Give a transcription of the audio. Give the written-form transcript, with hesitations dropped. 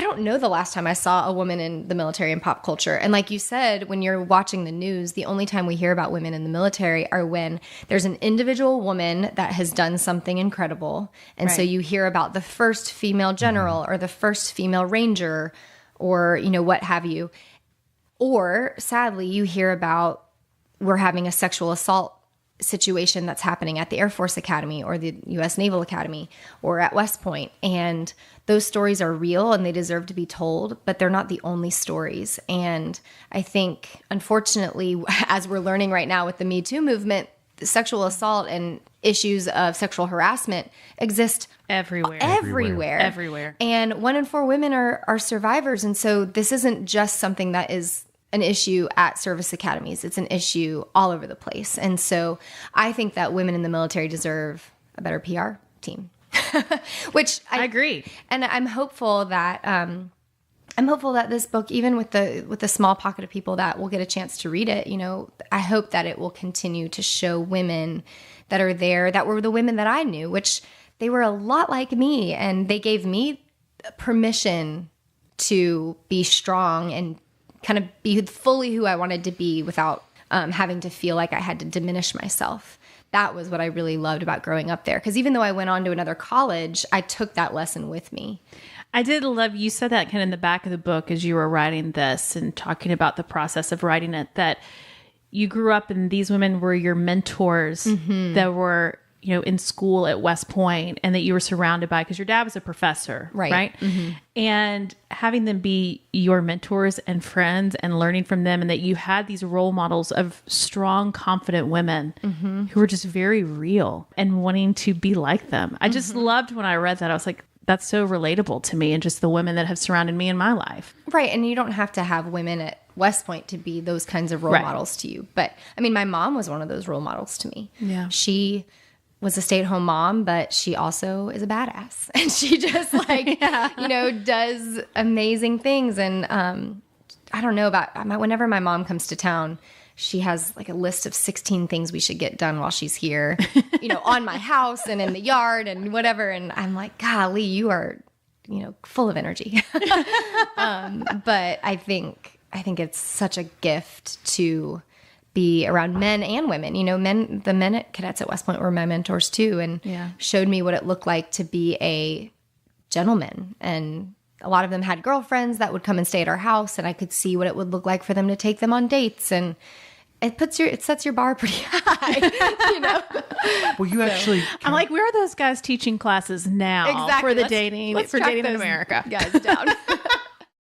don't know the last time I saw a woman in the military and pop culture. And like you said, when you're watching the news, the only time we hear about women in the military are when there's an individual woman that has done something incredible. And so you hear about the first female general or the first female ranger or, you know, what have you. Or sadly, you hear about we're having a sexual assault situation that's happening at the Air Force Academy or the U.S. Naval Academy or at West Point. And those stories are real and they deserve to be told, but they're not the only stories. And I think, unfortunately, as we're learning right now with the Me Too movement, sexual assault and issues of sexual harassment exist everywhere. And 1 in 4 women are survivors. And so this isn't just something that is an issue at service academies. It's an issue all over the place. And so I think that women in the military deserve a better PR team, which I agree. And I'm hopeful that this book, even with the small pocket of people that will get a chance to read it, you know, I hope that it will continue to show women that are there, that were the women that I knew, which they were a lot like me, and they gave me permission to be strong and kind of be fully who I wanted to be without having to feel like I had to diminish myself. That was what I really loved about growing up there. Because even though I went on to another college, I took that lesson with me. I did love, you said that kind of in the back of the book as you were writing this and talking about the process of writing it, that you grew up and these women were your mentors that were, you know, in school at West Point, and that you were surrounded by, because your dad was a professor, right? And having them be your mentors and friends and learning from them, and that you had these role models of strong, confident women who were just very real and wanting to be like them. I just loved when I read that. I was like, that's so relatable to me and just the women that have surrounded me in my life. Right. And you don't have to have women at West Point to be those kinds of role models to you. But I mean, my mom was one of those role models to me. Yeah. She was a stay-at-home mom, but she also is a badass. And she just like, you know, does amazing things. And I don't know about, whenever my mom comes to town, she has like a list of 16 things we should get done while she's here, you know, on my house and in the yard and whatever. And I'm like, golly, you are, you know, full of energy. But I think it's such a gift to be around men and women. You know, the men at cadets at West Point were my mentors too, and showed me what it looked like to be a gentleman. And a lot of them had girlfriends that would come and stay at our house, and I could see what it would look like for them to take them on dates. And it sets your bar pretty high, you know. Well, you actually, I'm like, where are those guys teaching classes now for the dating, for dating in America? Guys down.